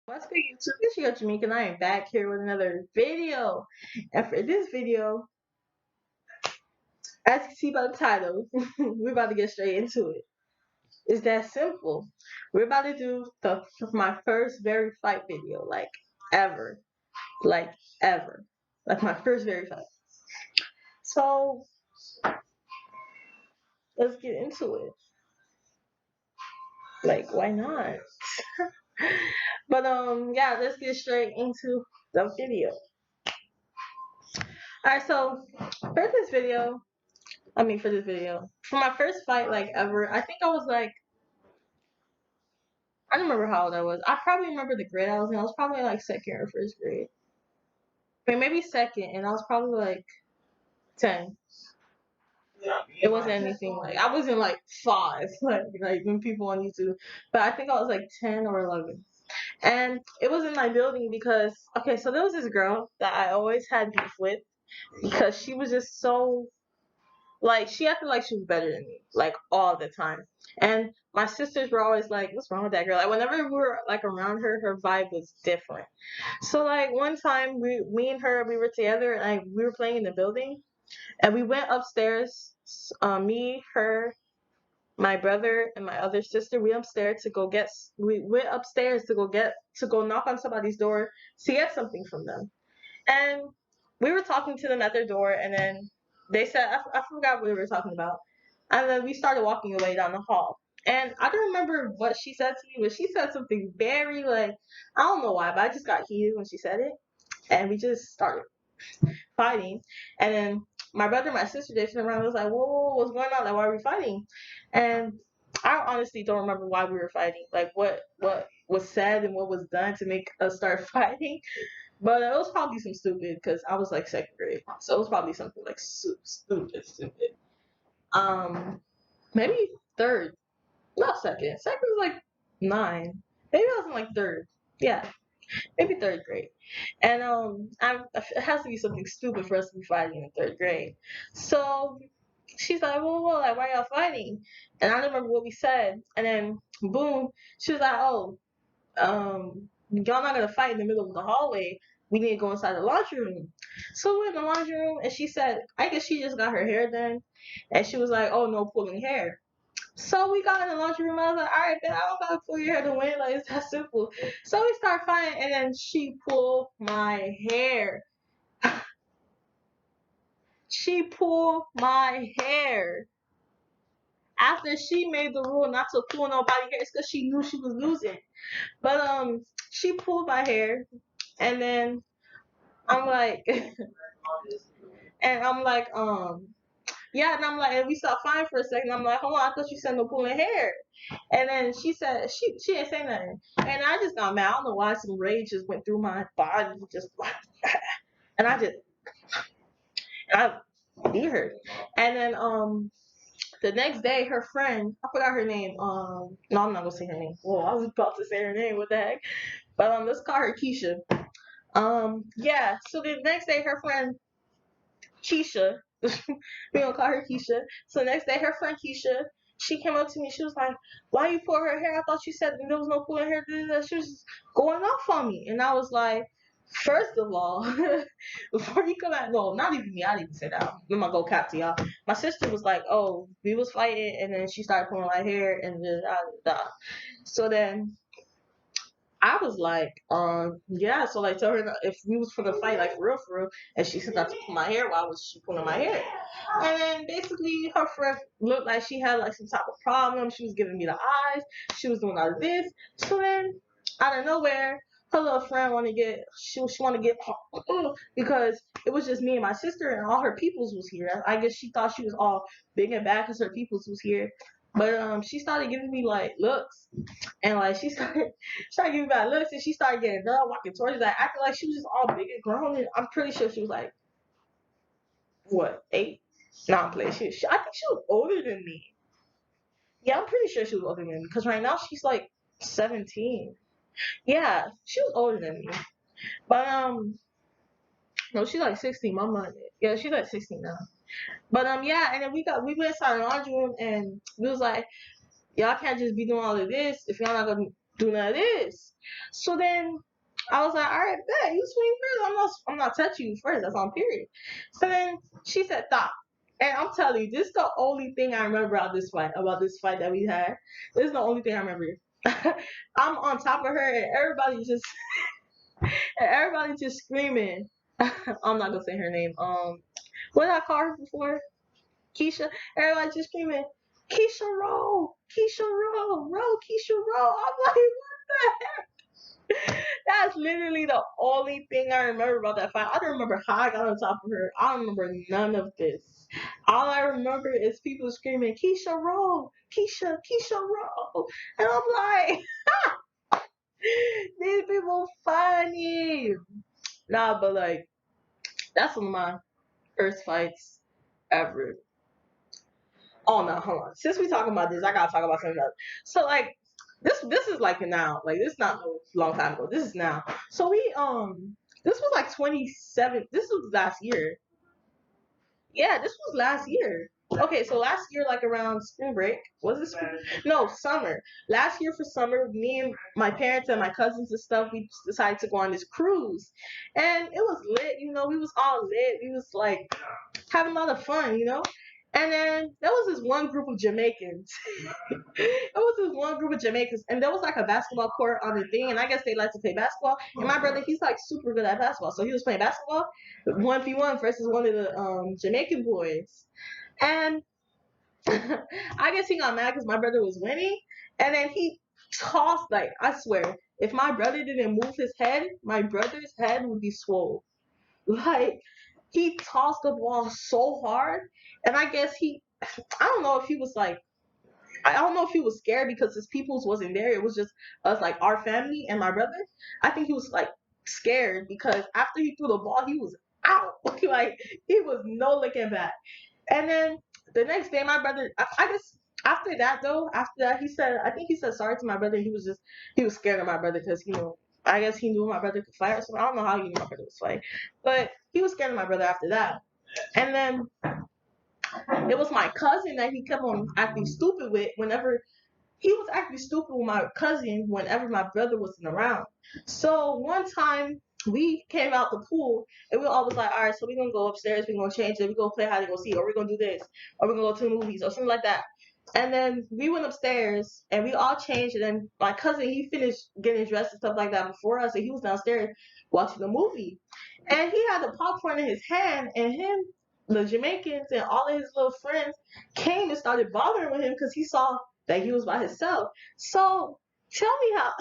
What's good, YouTube? It's your Jamaica, and I am back here with another video. And for this video, as you can see by the title, we're about to get straight into it. It's that simple. We're about to do my first very fight video, ever, like ever, like my first very fight. So let's get into it. Like, why not? But yeah, let's get straight into the video. All right, so for this video, for my first fight, like ever, I think I was like, I don't remember how old I was. I probably remember the grade I was in. I was probably like second or first grade. I mean, maybe second, and I was probably like 10. It wasn't anything like, I wasn't like 5, like when people on YouTube, but I think I was like 10 or 11. And it was in my building because, okay, so there was this girl that I always had beef with because she was just so, like, she acted like she was better than me, like all the time. And my sisters were always like, "What's wrong with that girl?" Like whenever we were like around her, her vibe was different. So like one time, me and her, we were together, and we were playing in the building, and we went upstairs. Me, her, my brother, and my other sister. We went upstairs to go knock on somebody's door to get something from them. And we were talking to them at their door, and then they said, I forgot what we were talking about. And then we started walking away down the hall. And I don't remember what she said to me, but she said something very, like, I don't know why, but I just got heated when she said it. And we just started fighting. And then my brother and my sister, they turned around and was like, whoa, what's going on? Like, why are we fighting? And I honestly don't remember why we were fighting. Like, what was said and what was done to make us start fighting. But it was probably some stupid because I was like second grade, so it was probably something like stupid. Um, maybe third, not second. Second was like 9. Maybe I was in like third. Yeah, maybe third grade. And it has to be something stupid for us to be fighting in third grade. So she's like, whoa, like why y'all fighting? And I don't remember what we said. And then boom, she was like, oh, y'all not gonna fight in the middle of the hallway. We need to go inside the laundry room. So we're in the laundry room, and she said, I guess she just got her hair done, and she was like, oh, no pulling hair. So we got in the laundry room. I was like, all right, man, I don't gotta pull your hair to win. Like it's that simple. So we start fighting, and then she pulled my hair. She pulled my hair. After she made the rule not to pull nobody hair, it's because she knew she was losing. But she pulled my hair, and then I'm like, and I'm like, yeah, and I'm like, and we stopped fine for a second. I'm like, hold on, I thought you said no pulling hair. And then she said she didn't say nothing, and I just got mad. I don't know why some rage just went through my body, just like, and I beat her. And then the next day, her friend, I forgot her name. No, I'm not gonna say her name. Well, I was about to say her name. What the heck? But let's call her Keisha. Yeah. So the next day, her friend Keisha. We gonna call her Keisha. So the next day, her friend Keisha, she came up to me. She was like, "Why you pull her hair? I thought you said there was no pulling hair." She was just going off on me, and I was like, first of all, before you come out, no, not even me. I didn't even say that. I'm gonna go cap to y'all. My sister was like, "Oh, we was fighting, and then she started pulling my hair, and then so then I was like, yeah. So like, tell her that if we was for the fight, like for real, and she said not to pull my hair. Why was she pulling my hair? And then basically, her friend looked like she had like some type of problem. She was giving me the eyes. She was doing all of this. So then, out of nowhere, her little friend want to get she want to get because it was just me and my sister and all her peoples was here. I guess she thought she was all big and bad because her peoples was here. But she started giving me like looks, and like she started giving me bad looks, and she started getting up, walking towards me, like acting like she was just all big and grown. And I'm pretty sure she was like, what, 8? No, I'm playing. I think she was older than me. Yeah, I'm pretty sure she was older than me because right now she's like 17. Yeah, she was older than me. But no, she's like 16. My mom, yeah, she's like 16 now. But yeah, and then we went inside the laundry room, and we was like, y'all can't just be doing all of this if y'all not gonna do none of this. So then I was like, all right, bet you swing first. I'm not touching you first. That's on period. So then she said, stop. And I'm telling you, this is the only thing I remember about this fight that we had. This is the only thing I remember. I'm on top of her and everybody just screaming. I'm not gonna say her name. What did I call her before? Keisha. Everybody just screaming, Keisha roll, Keisha roll, roll, Keisha roll. I'm like, that's literally the only thing I remember about that fight. I don't remember how I got on top of her. I don't remember none of this. All I remember is people screaming, Keisha roll, Keisha, Keisha roll. And I'm like, these people funny. Nah, but like, that's one of my first fights ever. Oh no, hold on. Since we talking about this, I gotta talk about something else. So like this is like now. Like this is not no long time ago. This is now. So we this was like 27. This was last year. Yeah, this was last year. Okay, so last year, like around spring break, was it spring? No, summer. Last year for summer, me and my parents and my cousins and stuff, we decided to go on this cruise, and it was lit. You know, we was all lit. We was like having a lot of fun. You know, and then there was this one group of Jamaicans. It was this one group of Jamaicans, and there was like a basketball court on the thing, and I guess they like to play basketball. And my brother, he's like super good at basketball, so he was playing basketball, 1v1 versus one of the Jamaican boys, and I guess he got mad because my brother was winning, and then he tossed like I swear, if my brother didn't move his head, my brother's head would be swole. Like he tossed the ball so hard, and I guess I don't know if he was like I don't know if he was scared because his peoples wasn't there. It was just us, like our family and my brother. I think he was like scared because after he threw the ball, he was out. Like he was no looking back. And then the next day, my brother, I guess after that, I think he said sorry to my brother. He was scared of my brother because I guess he knew my brother could fight or something. I don't know how he knew my brother was fight, but he was scared of my brother after that. And then it was my cousin that he kept on acting stupid with whenever he was acting stupid with my cousin whenever my brother wasn't around. So one time we came out the pool and we all was like, all right, so we're gonna go upstairs, we're gonna change it, we're gonna play hide and go see, or we're gonna do this, or we're gonna go to the movies or something like that. And then we went upstairs and we all changed, and then my cousin he finished getting dressed and stuff like that before us, and he was downstairs watching the movie. And he had the popcorn in his hand, and the Jamaicans and all of his little friends came and started bothering with him because he saw that he was by himself. So tell me how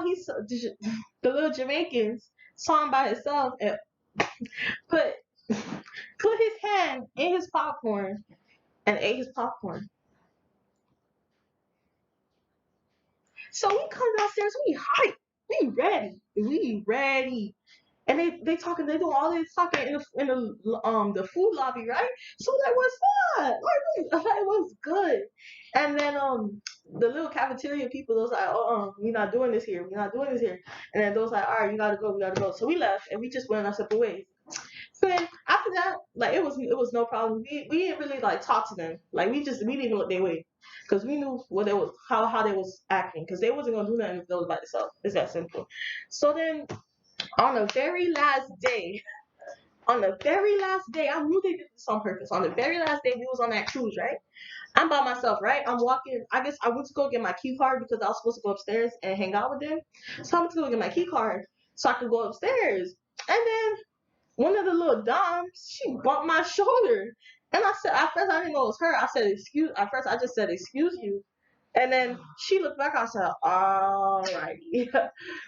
he saw the little Jamaicans saw him by himself and put put his hand in his popcorn and ate his popcorn. So we come downstairs, we hype, we ready. And they doing all this talking in the food lobby, right? So like, what's that? Like, it was good. And then the little cafeteria people, those like, oh, we're not doing this here, we're not doing this here. And then those like, all right, you gotta go, we gotta go. So we left and we just went our separate ways. So then after that, like it was no problem. We didn't really like talk to them. Like we didn't even look their way because we knew what they was how they was acting because they wasn't gonna do nothing if they was by themselves. It's that simple. So then on the very last day, I knew they did this on purpose. On the very last day, we was on that cruise, right? I'm by myself, right? I'm walking. I guess I went to go get my key card because I was supposed to go upstairs and hang out with them. So I went to go get my key card so I could go upstairs. And then one of the little doms, she bumped my shoulder. And I said, at first I didn't know it was her. I said, at first I just said, excuse you. And then she looked back, I said, all righty.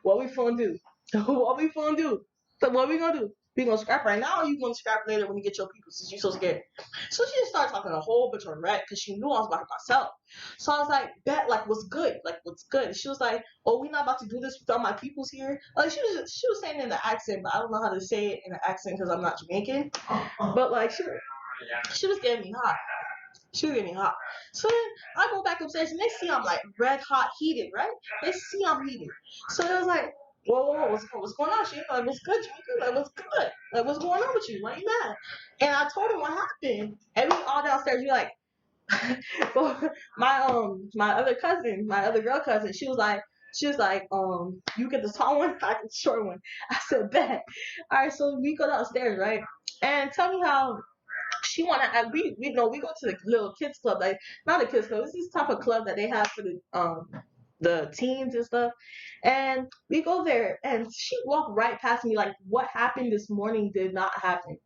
What we gonna do? What we gonna do? So what we gonna do? We gonna scrap right now or you gonna scrap later when you get your people since you so scared? So she just started talking a whole bunch of rap because she knew I was by myself. So I was like, bet, like what's good? Like what's good? She was like, oh, we not about to do this without my peoples here. Like she was saying it in the accent, but I don't know how to say it in the accent because I'm not Jamaican. But like she was getting me hot. She was getting me hot. So then I go back upstairs and they see I'm like red hot heated, right? They see I'm heated. So they was like, whoa, what's going on? She like, what's good, Jamaica? Like, what's good? Like, what's going on with you? Why you mad? And I told her what happened. And we all downstairs, we like, But my other cousin, my other girl cousin, she was like, you get the tall one, I get the short one. I said, bet. All right, so we go downstairs, right? And tell me how she wanna act. We know we go to the little kids club, like not a kids club. This is type of club that they have for the teens and stuff. And we go there, and she walked right past me like what happened this morning did not happen.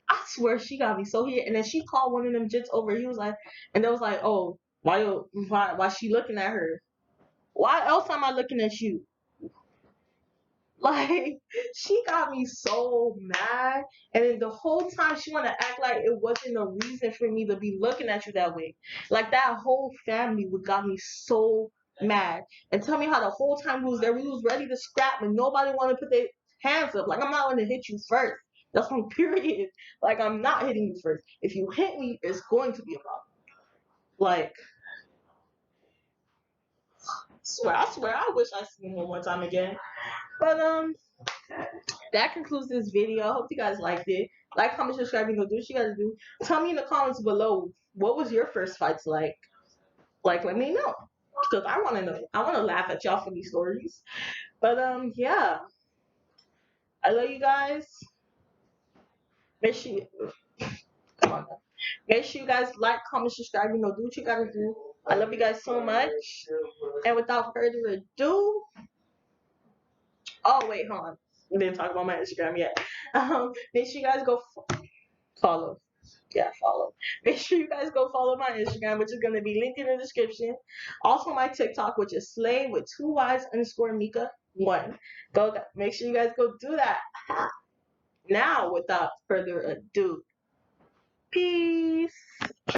I swear she got me so here. And then she called one of them jits over. He was like, and they was like, oh, why she looking at her? Why else am I looking at you? Like, she got me so mad. And then the whole time she wanna act like it wasn't a reason for me to be looking at you that way. Like that whole family would got me so mad. And tell me how the whole time we was there, we was ready to scrap and nobody wanna put their hands up. Like I'm not gonna hit you first. That's on period. Like I'm not hitting you first. If you hit me, it's going to be a problem. Like I swear, I wish I seen him one time again. But that concludes this video. I hope you guys liked it. Like, comment, subscribe, do what you gotta do. Tell me in the comments below, what was your first fights like? Like, let me know. Because I wanna know. I wanna laugh at y'all for these stories. But yeah. I love you guys. Make sure you, come on now. Make sure you guys like, comment, subscribe, do what you gotta do. I love you guys so much. And without further ado, oh wait, hold on. We didn't talk about my Instagram yet. Make sure you guys go follow. Yeah, follow. Make sure you guys go follow my Instagram, which is gonna be linked in the description. Also my TikTok, which is slay with 2Ys_Mika1. Go make sure you guys go do that. Now, without further ado, peace.